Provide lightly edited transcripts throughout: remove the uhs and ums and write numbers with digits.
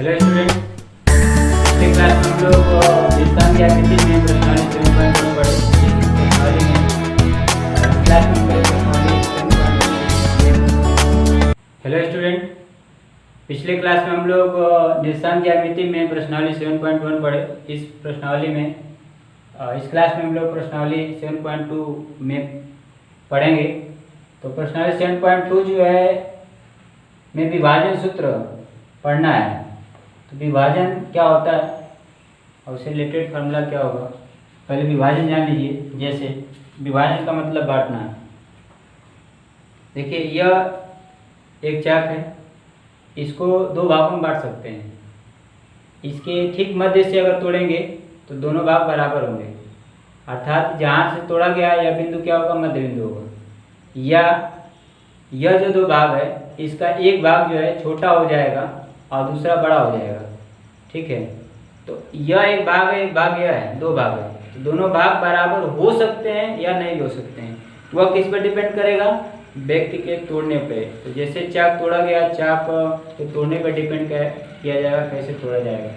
Hello student, पिछले class में हम लोग विज्ञान की आकृति में प्रश्नावली 7.1 पढ़े। प्रश्नावली में क्लास में पढ़े प्रश्नावली 7.1। हेलो स्टूडेंट, पिछले क्लास में हम लोग निर्देशांक ज्यामिति में प्रश्नावली 7.1 पढ़े। इस प्रश्नावली में इस क्लास में हम लोग प्रश्नावली 7.2 में पढ़ेंगे। तो प्रश्नावली 7.2 जो है में विभाजन सूत्र पढ़ना है। तो विभाजन क्या होता है और उससे रिलेटेड फार्मूला क्या होगा, पहले विभाजन जान लीजिए। जैसे विभाजन का मतलब बांटना है। देखिए, यह एक चाक है, इसको दो भागों में बांट सकते हैं। इसके ठीक मध्य से अगर तोड़ेंगे तो दोनों भाग बराबर होंगे, अर्थात जहाँ से तोड़ा गया यह बिंदु क्या होगा, मध्य बिंदु होगा। या यह जो दो भाग है, इसका एक भाग जो है छोटा हो जाएगा और दूसरा बड़ा हो जाएगा। ठीक है, तो यह एक भाग है, एक भाग यह है, दो भाग है। तो दोनों भाग बराबर हो सकते हैं या नहीं हो सकते हैं, वह किस पर डिपेंड करेगा, व्यक्ति के तोड़ने पे। तो जैसे चाक तोड़ा गया, चाक के तोड़ने पर डिपेंड किया जाएगा कैसे तोड़ा जाएगा।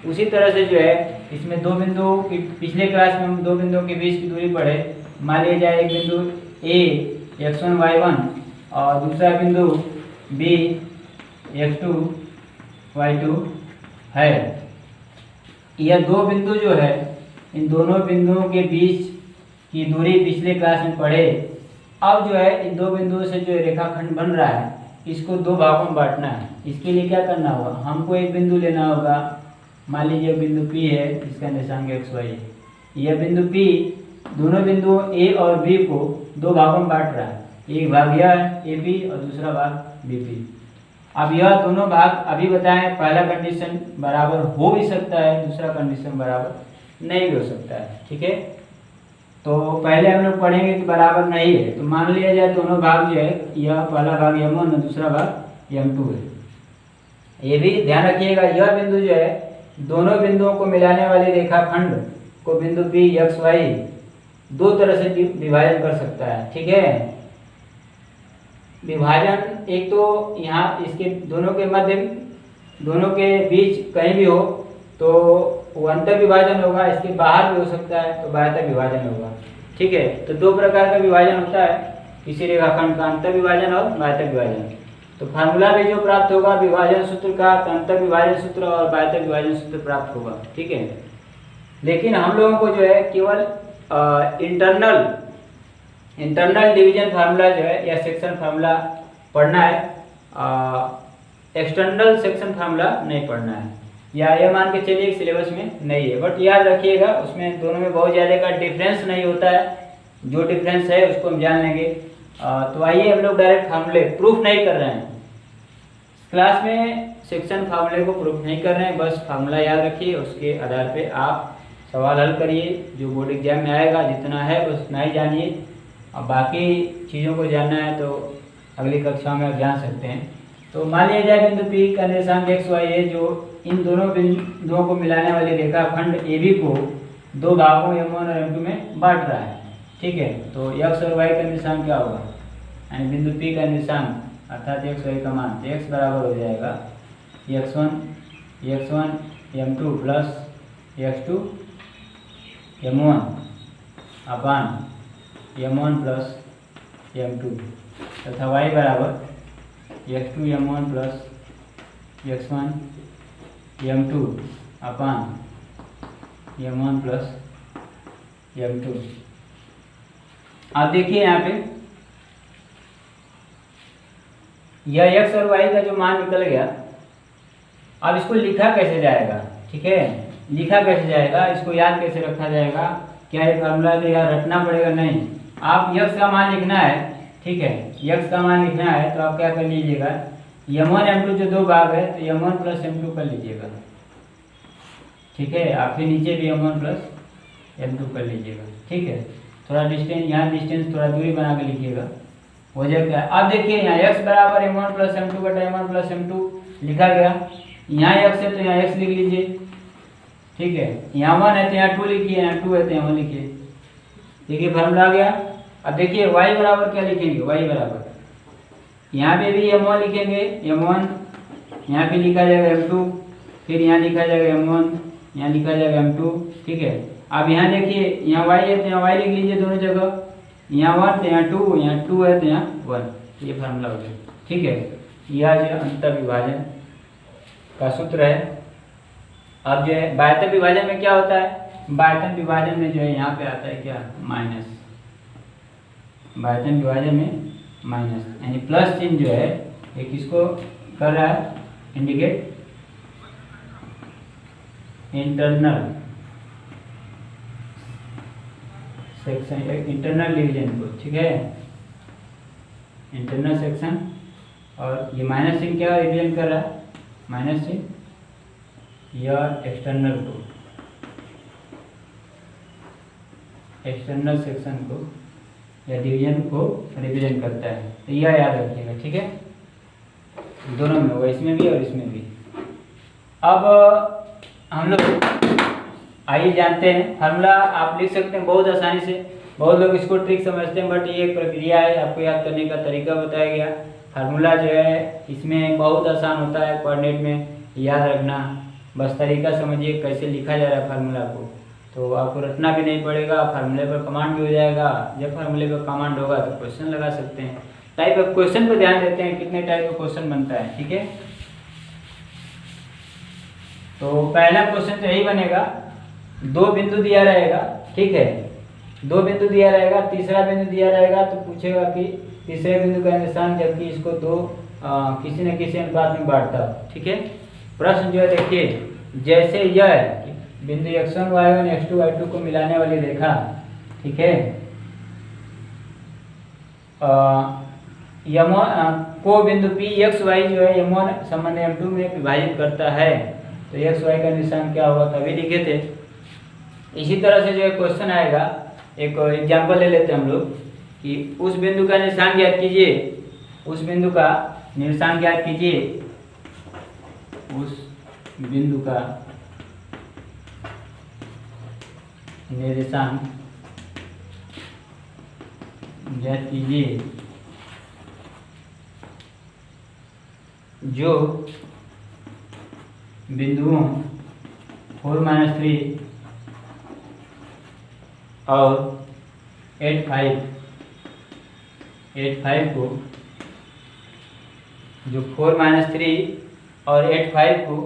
उसी तरह से जो है इसमें दो बिंदु की, पिछले क्लास में हम दो बिंदुओं के बीच की दूरी पढ़े। मान लिया जाए एक बिंदु ए x1 y1 और दूसरा बिंदु b x2 y2 है। यह दो बिंदु जो है, इन दोनों बिंदुओं के बीच की दूरी पिछले क्लास में पढ़े। अब जो है इन दो बिंदुओं से जो रेखाखंड बन रहा है, इसको दो भागों में बांटना है। इसके लिए क्या करना होगा, हमको एक बिंदु लेना होगा। मान लीजिए बिंदु P है, इसका निर्देशांक xy है। यह बिंदु P दोनों बिंदुओं A और B को दो भागों में बांट रहा है। एक भाग यह है AB और दूसरा भाग BP। अब यह दोनों भाग अभी बताएं, पहला कंडीशन बराबर हो भी सकता है, दूसरा कंडीशन बराबर नहीं भी हो सकता है। ठीक है, तो पहले हम लोग पढ़ेंगे कि बराबर नहीं है। तो मान लिया जाए दोनों भाग जो है, यह पहला भाग M1 और दूसरा भाग M2 है। ये भी ध्यान रखिएगा, यह बिंदु जो है दोनों बिंदुओं को मिलाने वाले रेखाखंड को बिंदु P XY दो तरह से विभाजन कर सकता है। ठीक है, विभाजन एक तो यहाँ इसके दोनों के मध्य, दोनों के बीच कहीं भी हो तो वो अंतर विभाजन होगा। इसके बाहर भी हो सकता है तो बाह्यतः विभाजन होगा। ठीक है, तो दो प्रकार का विभाजन होता है, किसी रेखाखंड का अंतर विभाजन और बाह्यतः विभाजन। तो फार्मूला में जो प्राप्त होगा विभाजन सूत्र का, अंतर विभाजन सूत्र और बाह्यतः विभाजन सूत्र प्राप्त होगा। ठीक है, लेकिन हम लोगों को जो है केवल इंटरनल डिवीजन फार्मूला जो है या सेक्शन फार्मूला पढ़ना है, एक्सटर्नल सेक्शन फार्मूला नहीं पढ़ना है। या ये मान के चलिए सिलेबस में नहीं है, बट याद रखिएगा उसमें दोनों में बहुत ज़्यादा का डिफरेंस नहीं होता है। जो डिफरेंस है उसको हम जान लेंगे। तो आइए हम लोग डायरेक्ट फार्मूले प्रूफ नहीं कर रहे हैं क्लास में, सेक्शन फार्मूले को प्रूफ नहीं कर रहे हैं, बस फार्मूला याद रखिए, उसके आधार पे आप सवाल हल करिए। जो बोर्ड एग्जाम में आएगा जितना है बस उतना ही जानिए, और बाकी चीज़ों को जानना है तो अगली कक्षा में आप जान सकते हैं। तो मान लिया जाए बिंदु P का निर्देशांक XY है, जो इन दोनों बिंदुओं को मिलाने वाले रेखाखंड AB को दो भागों M1 और M2 में बांट रहा है। ठीक है, तो x और y का निर्देशांक क्या होगा, यानी बिंदु P का निर्देशांक अर्थात XY का मान, तो x बराबर हो जाएगा x1 M2 plus x2 M1 अपान M1 प्लस M2 तथा y बराबर x2 M1 plus x1 M2 अपान M1 प्लस M2। आप देखिए यहाँ पे यह x और y का जो मान निकल गया, अब इसको लिखा कैसे जाएगा। ठीक है, लिखा कैसे जाएगा, इसको याद कैसे रखा जाएगा, क्या ये फार्मूला तो याद रखना पड़ेगा, नहीं। आप x का मान लिखना है। ठीक है, x का मान लिखना है तो आप क्या कर लीजिएगा, M1 M2 जो दो भाग है तो M1 प्लस M2 कर लीजिएगा। ठीक है, आप फिर नीचे भी M1 प्लस M2 कर लीजिएगा। ठीक है, थोड़ा डिस्टेंस, यहाँ डिस्टेंस थोड़ा दूरी बना के लिखिएगा, हो जाएगा। अब देखिए यहाँ x बराबर M1 प्लस M2 बटा M1 प्लस M2 लिखा गया। यहाँ x है तो यहाँ x लिख लीजिए। ठीक है, यहाँ 1 है तो यहाँ 2 लिखिए, यहाँ 2 है तो यहाँ 1 लिखिए। देखिए फार्मूला आ गया। अब देखिए y बराबर क्या लिखेंगे, y बराबर यहाँ पे भी M1 लिखेंगे, M1 यहाँ पे लिखा जाएगा M2 फिर यहाँ लिखा जाएगा m1, यहाँ लिखा जाएगा m2। ठीक है, अब यहाँ देखिए यहाँ y है तो यहाँ y लिख लीजिए दोनों जगह, यहाँ 1 तो यहाँ 2, यहाँ 2 है तो यहाँ 1। ये फार्मूला हो गया। ठीक है, यह जो अंतर विभाजन का सूत्र है। अब जो है बाह्यतम विभाजन में क्या होता है, बाह्यतम विभाजन में जो है यहाँ पे आता है क्या, माइनस। बाह्यतम विभाजन में माइनस यानी प्लस चिन्ह जो है ये किसको कर रहा है, indicate internal section, internal division को। ठीक है, इंटरनल सेक्शन। और ये माइनस चिन्ह क्या रिप्रेजेंट कर रहा है, माइनस चिन्ह या एक्सटर्नल को, एक्सटर्नल सेक्शन को या डिवीजन को रिप्रेजेंट करता है। तो यह याद रखिएगा। ठीक है, दोनों में होगा, इसमें भी और इसमें भी। अब हम लोग आइए जानते हैं फार्मूला। आप लिख सकते हैं बहुत आसानी से, बहुत लोग इसको ट्रिक समझते हैं, बट ये एक प्रक्रिया है, आपको याद करने का तरीका बताया गया। फार्मूला जो है इसमें बहुत आसान होता है कोऑर्डिनेट में याद रखना, बस तरीका समझिए कैसे लिखा जा रहा है फार्मूला को, तो आपको रटना भी नहीं पड़ेगा, फार्मूले पर कमांड भी हो जाएगा। जब फार्मूले पर कमांड होगा तो क्वेश्चन लगा सकते हैं। टाइप ऑफ क्वेश्चन पर ध्यान देते हैं, कितने टाइप का क्वेश्चन बनता है। ठीक है, तो पहला क्वेश्चन तो यही बनेगा, दो बिंदु दिया रहेगा। ठीक है, दो बिंदु दिया रहेगा, तीसरा बिंदु दिया रहेगा तो पूछेगा कि तीसरे बिंदु का निशान, जबकि इसको दो किसी न किसी अनुपात में बांटता हो। ठीक है, प्रश्न जो है देखिए, जैसे यह बिंदु x1 y1 x2 y2 को मिलाने वाली रेखा, ठीक है, को बिंदु P x y जो है m1 संबंध m2 में विभाजित करता है, तो x y का निशान क्या होगा, तभी लिखे थे। इसी तरह से जो है क्वेश्चन आएगा, एक एग्जाम्पल ले लेते हैं हम लोग कि उस बिंदु का निशान ज्ञात कीजिए, उस बिंदु का निशान ज्ञात कीजिए, उस बिंदु का निर्देशांक ज्ञात कीजिए जो बिंदुओं 4-3 और 8-5 को, जो 4-3 और 8-5 को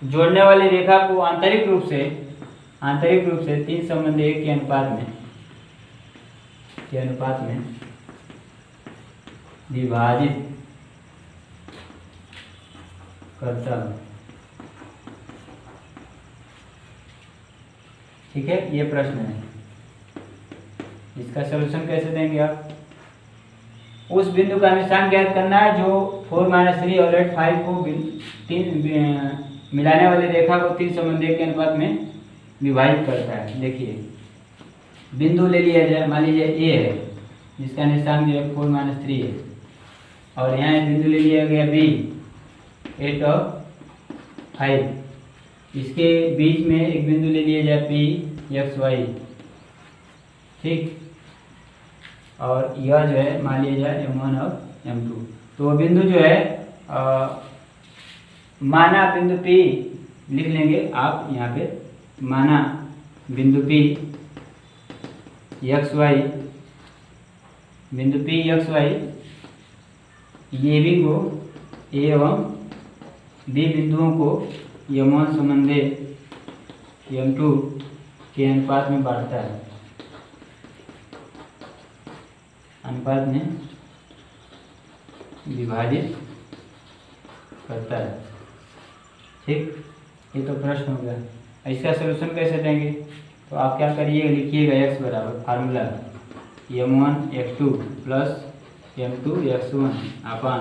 जोड़ने वाली रेखा को आंतरिक रूप से 3 संबंध 1 के अनुपात में विभाजित करता हूँ। ठीक है, ये प्रश्न है, इसका सलूशन कैसे देंगे आप। उस बिंदु का निशान ज्ञात करना है जो 4-3 और 8-5 को मिलाने वाली रेखा को 3 संबंध 1 के अनुपात में विभाजित करता है। देखिए बिंदु ले लिया जाए, मान लीजिए ए है जिसका निशान जो है 4-3 है, और यहाँ एक बिंदु ले लिया गया बी 8 और 5, इसके बीच में एक बिंदु ले लिया जाए पी एक्स वाई। ठीक, और यह जो है मान लिया जाए m1 और m2। तो वो बिंदु जो है माना बिंदु P लिख लेंगे आप यहाँ पे, माना बिंदु P एक्स वाई, बिंदु P एक्स वाई ये भी को A एवं B बिंदुओं को m1 संबंधे m2 के अनुपात में बांटता है, अनुपात में विभाजित करता है। ठीक, ये तो प्रश्न हो गया। इसका सलूशन कैसे देंगे, तो आप क्या करिएगा, लिखिएगा x बराबर formula m1 x2 plus m2 x1 अपान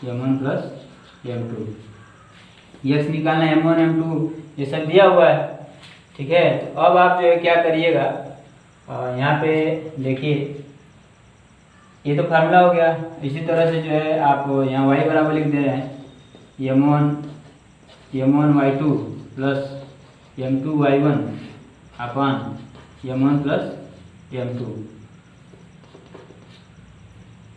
m1 प्लस m2। x निकालना है, m1 m2 ये सब दिया हुआ है। ठीक है, तो अब आप जो है क्या करिएगा, यहाँ पे देखिए ये तो फार्मूला हो गया। इसी तरह से जो है आप यहाँ y बराबर लिख दे रहे हैं m1 y2 plus m2 y1 अपान m1 प्लस m2।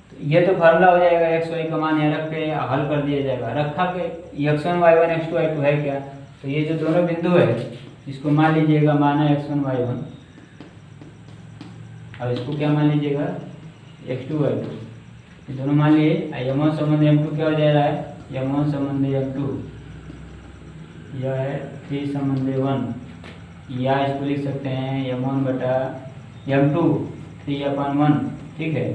तो ये तो फार्मूला हो जाएगा, एक्स वाई का मान यहाँ रख के हल कर दिया जाएगा। रखा के x1 y1 x2 y2 है क्या, तो ये जो दोनों बिंदु है इसको मान लीजिएगा, माना x1 y1 और इसको क्या मान लीजिएगा x2 y2, ये दोनों मान लिए। m1 संबंध m2 क्या हो जा रहा है, m1 संबंध m2, यह है 3 संबंध 1, या इसको लिख सकते हैं m1 बटा m2 3/1, ठीक है,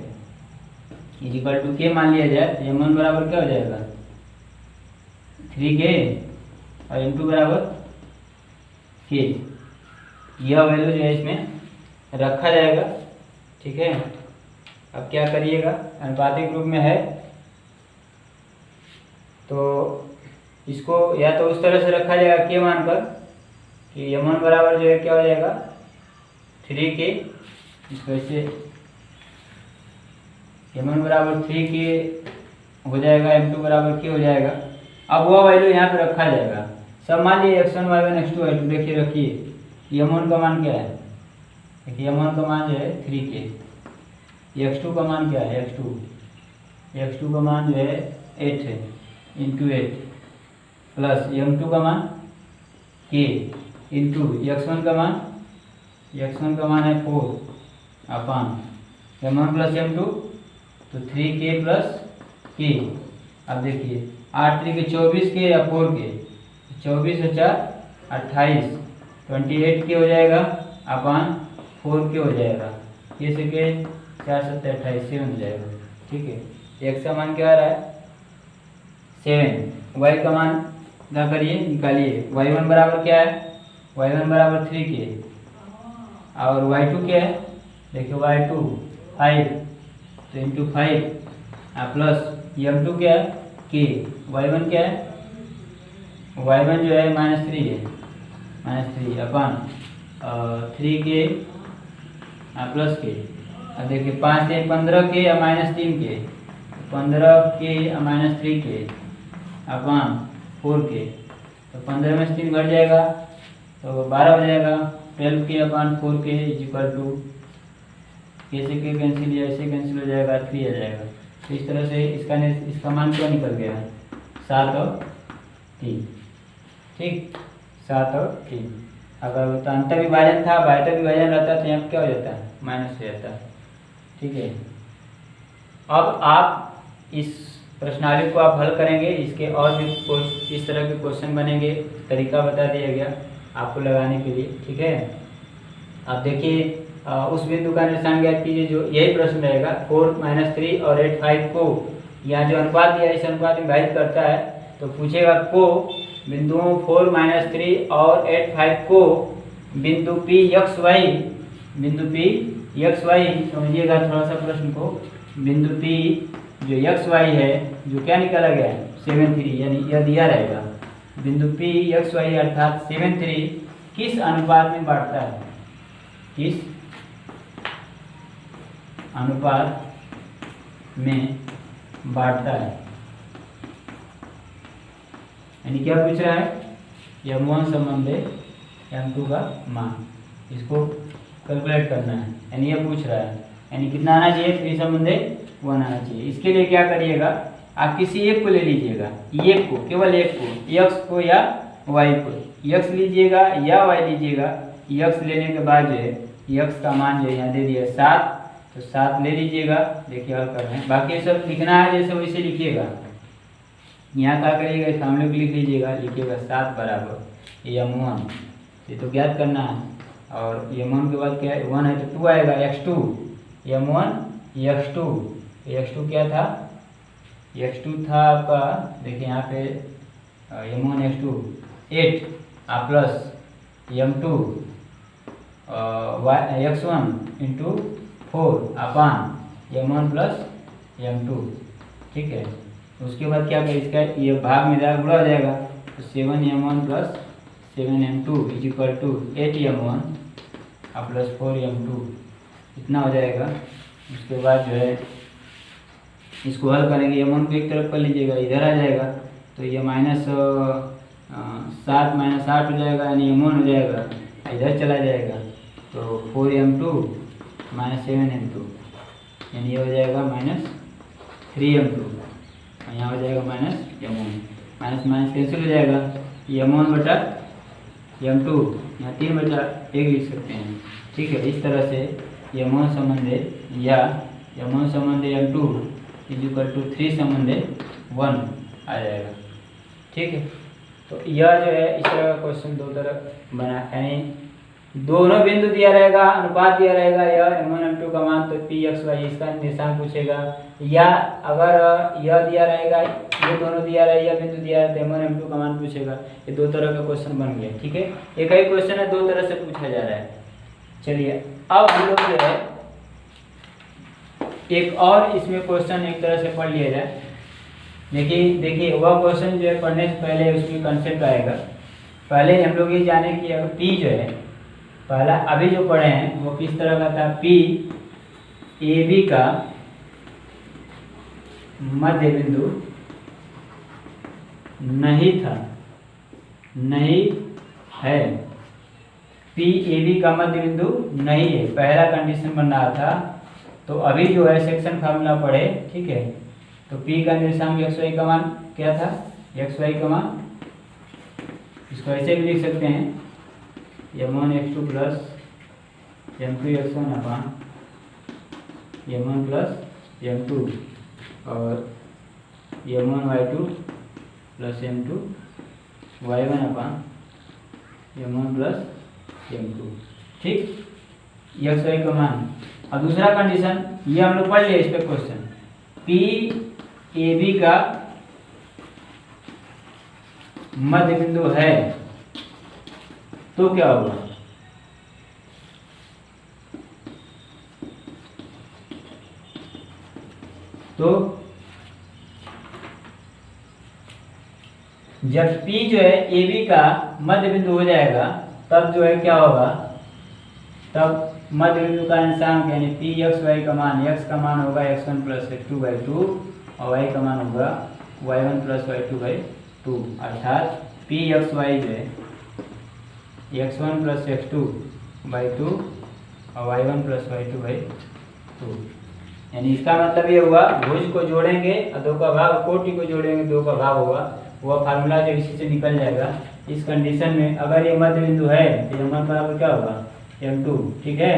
इजिकल टू के मान लिया जाए तो m1 बराबर क्या हो जाएगा 3k और m2 बराबर k, यह वैल्यू जो है इसमें रखा जाएगा, ठीक है। अब क्या करिएगा, अनुपातिक रूप में है तो इसको या तो उस तरह से रखा जाएगा k मानकर कि m1 बराबर जो है क्या हो जाएगा 3k, इसको ऐसे m1 बराबर 3k हो जाएगा, m2 बराबर k हो जाएगा। अब वह वैल्यू यहाँ पे रखा जाएगा। सब मान लीजिए x1 y1 x2 y2, देखिए रखिए m1 का मान क्या है, देखिए m1 का मान जो है 3k, x2 का मान क्या है x2 का मान जो है 8 है, इंटू 8 प्लस m2 का मान k इंटू x1 का मान है 4 अपान m1 प्लस m2, तो 3k प्लस k। अब देखिए 8 3 के 24k या 4k, 24 और 4 28, 28k हो जाएगा अपान 4k हो जाएगा, ये से के 4 7 28 7 हो जाएगा, ठीक है। x का मान क्या आ रहा है 7, y का मान क्या करिए निकालिए, y1 बराबर क्या है, y1 बराबर 3k और y2 क्या है, देखिए y2 5, तो इंटू 5 प्लस m2 क्या है k, y1 क्या है, y1 जो है -3 है, -3 अपन 3k प्लस k। अब देखिए 5 से 15k या -3k, 15k या -3k अपन 4k, तो 15 में से 3 घट जाएगा तो 12 हो जाएगा, 12k अपन 4k इजिकल टू k से k कैंसिल या ऐसे कैंसिल हो जाएगा, 3 आ जाएगा। तो इस तरह से इसका मान क्या निकल गया है 7 और 3, ठीक, 7 और 3। अगर तो अंतर विभाजन था, बाह्य विभाजन रहता तो यहाँ क्या हो जाता है माइनस हो जाता, ठीक है। अब आप इस प्रश्नावली को आप हल करेंगे, इसके और भी इस तरह के क्वेश्चन बनेंगे, तरीका बता दिया गया आपको लगाने के लिए, ठीक है। अब देखिए उस बिंदु का निशान ज्ञात कीजिए, जो यही प्रश्न रहेगा 4 -3 और 8 5 को यहाँ जो अनुपात दिया इस अनुपात में विभाजित करता है, तो पूछेगा को बिंदुओं 4 -3 और 8 5 को बिंदु P x y समझिएगा थोड़ा सा प्रश्न को, बिंदु P जो x y है जो क्या निकाला गया है 7 3, यानी यह दिया रहेगा बिंदु P x y अर्थात 7 3 किस अनुपात में बांटता है, किस अनुपात में बांटता है, यानी क्या पूछ रहा है m1 संबंध m2 का मान, इसको कैलकुलेट करना है, यानी यह पूछ रहा है, यानी कितना आना चाहिए 3 संबंध 1 आना चाहिए। इसके लिए क्या करिएगा, आप किसी एक को ले लीजिएगा, एक को, केवल एक को, x को या y को, x लीजिएगा या y लीजिएगा। x लेने के बाद जो है x का मान जो है यहाँ दे दिया 7, तो 7 ले लीजिएगा, देखिए हल कर रहे हैं, बाकी सब लिखना है जैसे वैसे लिखिएगा। यहाँ क्या करिएगा इस फार्मूले को लिख लीजिएगा, लिखिएगा 7 बराबर m1, ये तो ज्ञात करना है, और m1 के बाद क्या है 1 है तो 2 आएगा, x2 m1 x2 क्या था, x2 था आपका, देखिए यहाँ पे m1 x2 8 plus m2 x1 into 4 अपान m1 प्लस m2, ठीक है। उसके बाद क्या करें, इसका ये भाग में जाएगा गुणा हो जाएगा, तो 7m1 plus 7m2 is equal to 8m1 plus 4m2, इतना हो जाएगा। उसके बाद जो है इसको हल करेंगे, m1 को एक तरफ कर लीजिएगा, इधर आ जाएगा, तो ये -7 -8 हो जाएगा, यानी m1 हो जाएगा, इधर चला जाएगा, तो 4m2 -7m2, यानी ये हो जाएगा 3m2 और यहाँ हो जाएगा -m1, माइनस माइनस कैंसिल हो जाएगा, m1 बटा m2, यहाँ 3/1 लिख सकते हैं। ठीक है, इस तरह से m1 संबंधे या m1 संबंधे m2 = 3 संबंधे 1 आ जाएगा। ठीक है, तो यह जो है इस तरह का क्वेश्चन दो तरह बना, यानी दोनों बिंदु दिया रहेगा, अनुपात दिया रहेगा, यह m1 m2 का मान, तो p x y इसका निशान पूछेगा, या अगर यह दिया रहेगा, ये दोनों दिया रहेगा, यह बिंदु दिया है तो m1 m2 का मान पूछेगा। ये दो तरह का क्वेश्चन बन गया। ठीक है, एक ही क्वेश्चन है, दो तरह से पूछा जा रहा है। चलिए अब हम लोग जो है एक और इसमें क्वेश्चन एक तरह से पढ़ लिया जाए। देखिए वह क्वेश्चन जो है पढ़ने से पहले उसमें कंसेप्ट आएगा। पहले हम लोग ये जाने कि अगर P जो है, पहला अभी जो पढ़े हैं वो किस तरह का था, P AB का मध्य बिंदु नहीं था, नहीं है, P AB का मध्य बिंदु नहीं है, पहला कंडीशन बन रहा था। तो अभी जो है सेक्शन फार्मूला पढ़े। ठीक है, तो P का निर्देशांक x y का मान क्या था, x y का मान, इसको ऐसे भी लिख सकते हैं m1 x2 plus m2 x1 अपान m1 प्लस m2 और m1 y2 plus m2 y1 अपान m1 प्लस m2। ठीक, x y का मान। और दूसरा कंडीशन ये हम लोग पढ़ लिए, इस पे क्वेश्चन P AB का मध्य बिंदु है तो क्या होगा, तो जब P जो है AB का मध्य बिंदु हो जाएगा तब जो है क्या होगा, तब मध्य बिंदु का निर्देशांक यानी P x y का मान, x का मान होगा x1 प्लस x2/2 और y का मान होगा y1 प्लस y2/2, अर्थात P x y जो है x1 प्लस x2/2 और y1 प्लस y2/2। यानी इसका मतलब ये हुआ भुज को जोड़ेंगे और दो का भाग, कोटि को जोड़ेंगे दो का भाग होगा, वह फार्मूला जो इसी से निकल जाएगा। इस कंडीशन में अगर ये मध्य बिंदु है तो m1 बराबर क्या होगा, m2। ठीक है,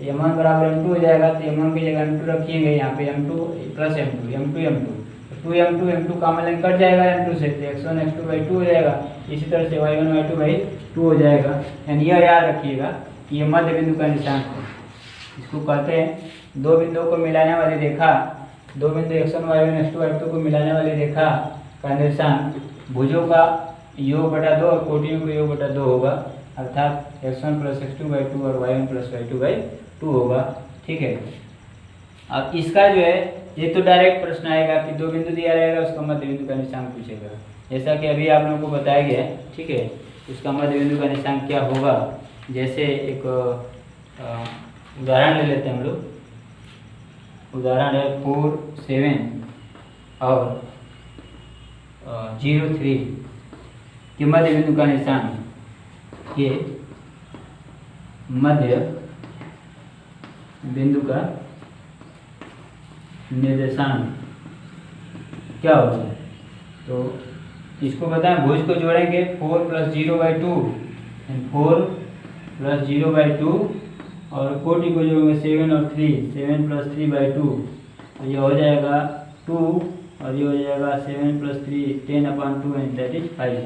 m1 बराबर m2 हो जाएगा, तो m1 की जगह m2 रखिएंगे, यहाँ पे m2 plus m2 2m2 m2 common लेंगे, कट जाएगा m2 से, तो x1 x2/2 हो जाएगा। इसी तरह से y1 y2/2 हो जाएगा। यानी यह याद रखिएगा कि ये मध्य बिंदु का निशान है। इसको कहते हैं दो बिंदुओं को मिलाने वाली रेखा, दो बिंदु x1 y1 x2 y2 को मिलाने वाली रेखा का निर्देशांक भुजों का योग बटा 2 और कोटियों का योग बटा 2 होगा, अर्थात x1 प्लस x2/2 और y1 प्लस y2/2 होगा। ठीक है, अब इसका जो है ये तो डायरेक्ट प्रश्न आएगा कि दो बिंदु दिया रहेगा, उसका मध्य बिंदु का निशांक पूछेगा, जैसा कि अभी आप लोगों को बताया गया है। ठीक है, उसका मध्य बिंदु का निशांक क्या होगा, जैसे एक उदाहरण ले लेते हैं हम लोग। उदाहरण है 4 7 और 0 3 के मध्य बिंदु का निशान के मध्य बिंदु का निर्देशांक क्या होगा। तो इसको बताएं, भुज को जोड़ेंगे 4 + 0/2 4 + 0/2 और कोटि को जोड़ेंगे 7 और 3 7 + 3/2, तो ये हो जाएगा 2 और ये हो जाएगा 7 + 3 10/2 एंड दैट इज 5,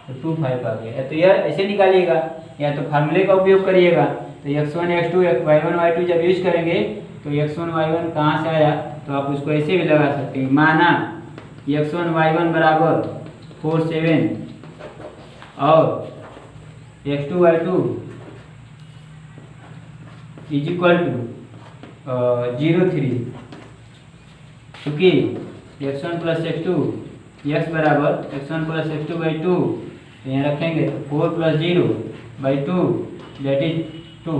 तो 2 5 आ गया। तो यह ऐसे निकालिएगा या तो फार्मूले का उपयोग करिएगा। तो x1 x2 y1 y2 जब यूज करेंगे तो x1 y1 कहाँ से आया, तो आप उसको ऐसे भी लगा सकते हैं। माना x1 y1 बराबर 4 7 और x2 y2 is equal to 0 3, क्योंकि x1 प्लस x2 x बराबर x1 प्लस x2/2, तो यहाँ रखेंगे 4 + 0/2 दैट इज 2।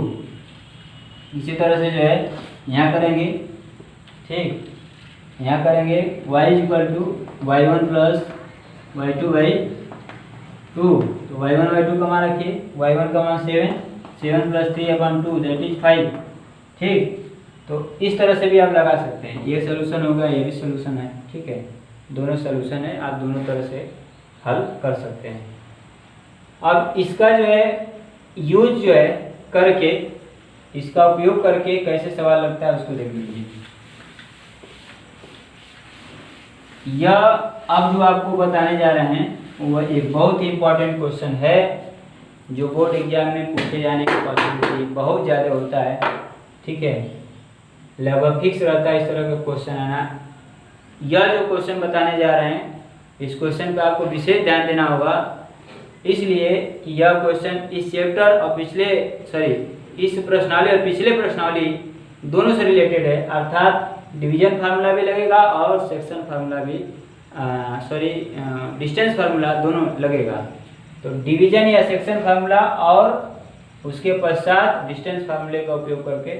इसी तरह से जो है यहाँ करेंगे, ठीक, यहाँ करेंगे y = y1 + y2/2, तो y1 y2 का मान रखिए, y1 का मान 7 + 3/2 दैट इज 5। ठीक, तो इस तरह से भी आप लगा सकते हैं। ये सोल्यूशन होगा, ये भी सोल्यूशन है, ठीक है, दोनों सोल्यूशन है, आप दोनों तरह से हल कर सकते हैं। अब इसका जो है यूज जो है करके, इसका उपयोग करके कैसे सवाल लगता है उसको देख लीजिए। यह अब जो आपको बताने जा रहे हैं वह एक बहुत ही इम्पोर्टेंट क्वेश्चन है जो बोर्ड एग्जाम में पूछे जाने की पॉसिबिलिटी बहुत ज़्यादा होता है, ठीक है, लगभग फिक्स रहता है इस तरह का क्वेश्चन आना। यह जो क्वेश्चन बताने जा रहे हैं इस क्वेश्चन पे आपको विशेष ध्यान देना होगा, इसलिए कि यह क्वेश्चन इस चैप्टर और इस प्रश्नावली और पिछले प्रश्नावली दोनों से रिलेटेड है, अर्थात डिवीजन फार्मूला भी लगेगा और सेक्शन फार्मूला भी डिस्टेंस फार्मूला दोनों लगेगा। तो डिवीजन या सेक्शन फार्मूला और उसके पश्चात डिस्टेंस फार्मूले का उपयोग करके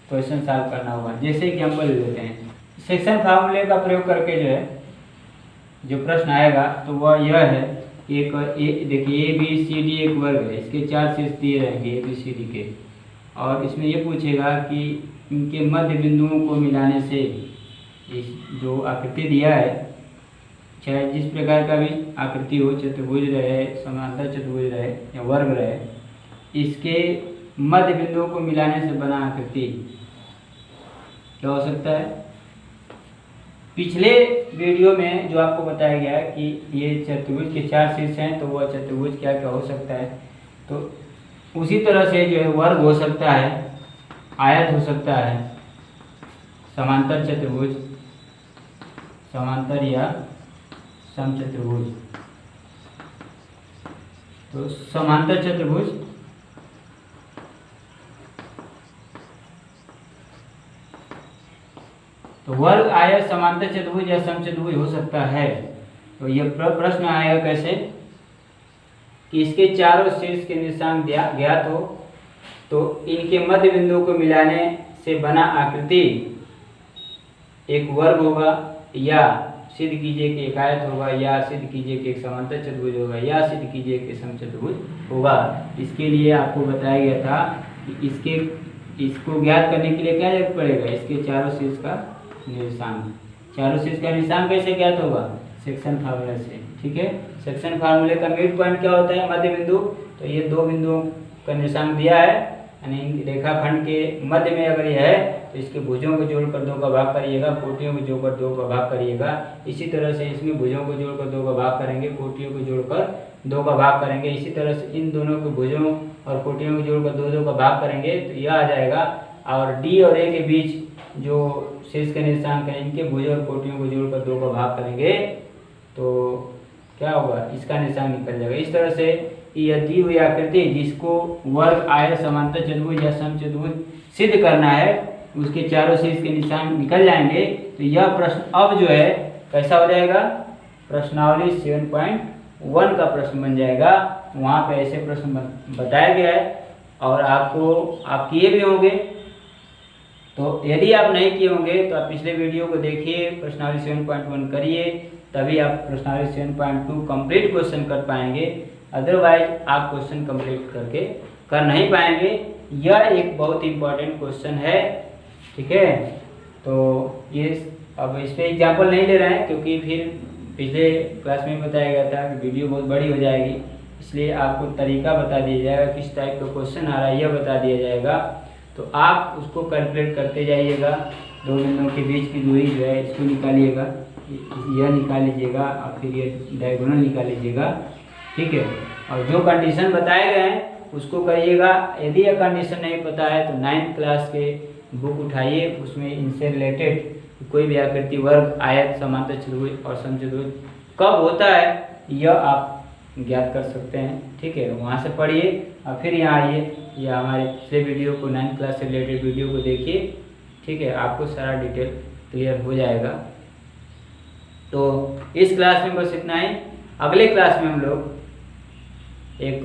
क्वेश्चन सॉल्व करना होगा। जैसे एग्जाम्पल लेते हैं, सेक्शन फार्मूले का प्रयोग करके जो है जो प्रश्न आएगा तो वह यह है, देखिए ए बी सी डी एक वर्ग है, इसके 4 शीर्ष दिए रहेंगे ए बी सी डी के, और इसमें ये पूछेगा कि इनके मध्य बिंदुओं को मिलाने से इस जो आकृति दिया है, चाहे जिस प्रकार का भी आकृति हो, चतुर्भुज रहे, समांतर चतुर्भुज रहे या वर्ग रहे, इसके मध्य बिंदुओं को मिलाने से बना आकृति क्या हो सकता है। पिछले वीडियो में जो आपको बताया गया है कि ये चतुर्भुज के 4 शीर्ष हैं, तो वह चतुर्भुज क्या क्या हो सकता है, तो उसी तरह से जो है वर्ग हो सकता है, आयत हो सकता है, समांतर चतुर्भुज, समांतर या समचतुर्भुज। तो समांतर चतुर्भुज, तो वर्ग, आयत, समांतर चतुर्भुज या समचतुर्भुज हो सकता है। तो यह प्रश्न आएगा कैसे कि इसके चारों शीर्ष के निर्देशांक ज्ञात हो तो इनके मध्य बिंदुओं को मिलाने से बना आकृति एक वर्ग होगा, या सिद्ध कीजिए कि एक आयत होगा, या सिद्ध कीजिए कि एक समांतर चतुर्भुज होगा, या सिद्ध कीजिए कि समचतुर्भुज होगा। इसके लिए आपको बताया गया था कि इसको ज्ञात करने के लिए क्या जरूरत पड़ेगा, इसके चारों शीर्ष का निर्देशांक। चारों शीर्ष का निर्देशांक कैसे ज्ञात होगा, सेक्शन फार्मूला से, ठीक है। सेक्शन फार्मूले का मिड पॉइंट क्या होता है, मध्य बिंदु। तो ये 2 बिंदुओं का निर्देशांक दिया है, यानी रेखाखंड के मध्य में अगर यह है तो इसके भुजों को जोड़कर 2 का भाग करिएगा, कोटियों को जोड़कर 2 का भाग करिएगा। इसी तरह से इसमें भुजों को जोड़कर 2 का भाग करेंगे, कोटियों को जोड़कर 2 का भाग करेंगे। इसी तरह से इन दोनों के भुजों और कोटियों को जोड़कर 2 का भाग करेंगे तो यह आ जाएगा। और डी और ए के बीच जो शीर्ष के निर्देशांक है, इनके भुज और कोटियों को जोड़कर 2 का भाग करेंगे तो क्या होगा, इसका निर्देशांक निकल जाएगा। इस तरह से यह दी हुई आकृति जिसको वर्ग, आयत, समांतर चतुर्भुज या समचतुर्भुज सिद्ध करना है, उसके चारों शीर्ष के निशान निकल जाएंगे। तो यह प्रश्न अब जो है कैसा हो जाएगा, प्रश्नावली 7.1 का प्रश्न बन जाएगा। वहाँ पे ऐसे प्रश्न बताया गया है और आप किए भी होंगे। तो यदि आप नहीं किए होंगे तो आप पिछले वीडियो को देखिए, प्रश्नावली 7.1 करिए, तभी आप प्रश्नावली 7.2 कंप्लीट क्वेश्चन कर पाएंगे। अदरवाइज आप क्वेश्चन कंप्लीट कर नहीं पाएंगे। यह एक बहुत इंपॉर्टेंट क्वेश्चन है, ठीक है। तो ये अब इस पर एग्जाम्पल नहीं ले रहे हैं क्योंकि फिर पिछले क्लास में बताया गया था कि वीडियो बहुत बड़ी हो जाएगी, इसलिए आपको तरीका बता दिया जाएगा, किस टाइप का क्वेश्चन आ रहा है यह बता दिया जाएगा। तो आप उसको कैलकुलेट करते जाइएगा। 2 बिंदुओं के बीच की दूरी जो है इसको निकालिएगा, यह निकाल लीजिएगा और फिर ये डायगोनल निकाल लीजिएगा, ठीक है। और जो कंडीशन बताए गए हैं उसको करिएगा। यदि यह कंडीशन नहीं पता है तो 9th क्लास के बुक उठाइए, उसमें इनसे रिलेटेड कोई भी आकृति, वर्ग, आयत, समांतर चतुर्भुज और समचतुर्भुज कब होता है यह आप ज्ञात कर सकते हैं, ठीक है। वहाँ से पढ़िए और फिर यहाँ आइए या हमारे पिछले वीडियो को 9th क्लास से रिलेटेड वीडियो को देखिए, ठीक है, आपको सारा डिटेल क्लियर हो जाएगा। तो इस क्लास में बस इतना ही। अगले क्लास में हम लोग एक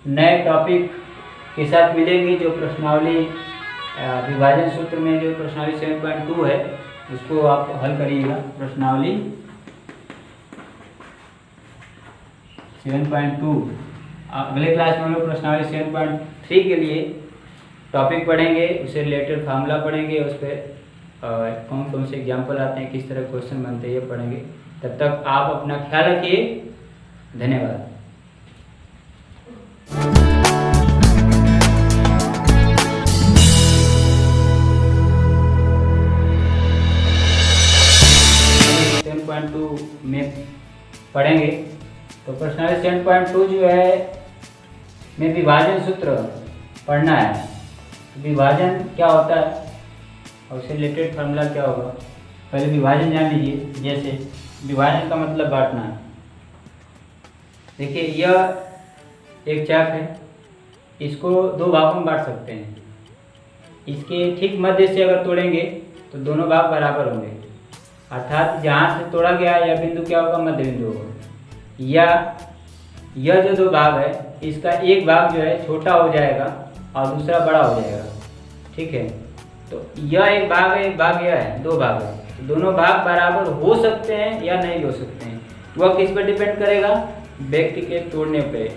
नए टॉपिक के साथ मिलेंगे, जो प्रश्नावली विभाजन सूत्र में जो प्रश्नावली 7.2 है उसको आप हल करिएगा। प्रश्नावली 7.2 अगले क्लास में हम लोग प्रश्नावली 7.3 के लिए टॉपिक पढ़ेंगे, उससे रिलेटेड फार्मूला पढ़ेंगे, उस पर कौन कौन से एग्जाम्पल आते हैं, किस तरह क्वेश्चन बनते हैं, ये पढ़ेंगे। तब तक आप अपना ख्याल रखिए। धन्यवाद। में पढ़ेंगे तो प्रश्नावली 7.2 जो है में विभाजन सूत्र पढ़ना है। विभाजन क्या होता है और उससे रिलेटेड फार्मूला क्या होगा, पहले विभाजन जान लीजिए। जैसे विभाजन का मतलब बांटना है। देखिए यह एक चाक है, इसको दो भागों में बांट सकते हैं। इसके ठीक मध्य से अगर तोड़ेंगे तो दोनों भाग बराबर होंगे, अर्थात जहाँ से तोड़ा गया यह बिंदु क्या होगा, मध्य बिंदु होगा। या यह जो दो भाग है इसका एक भाग जो है छोटा हो जाएगा और दूसरा बड़ा हो जाएगा, ठीक है। तो यह एक भाग है, एक भाग यह है, दो भाग है। तो दोनों भाग बराबर हो सकते हैं या नहीं हो सकते हैं, वह किस पर डिपेंड करेगा, व्यक्ति के तोड़ने पर।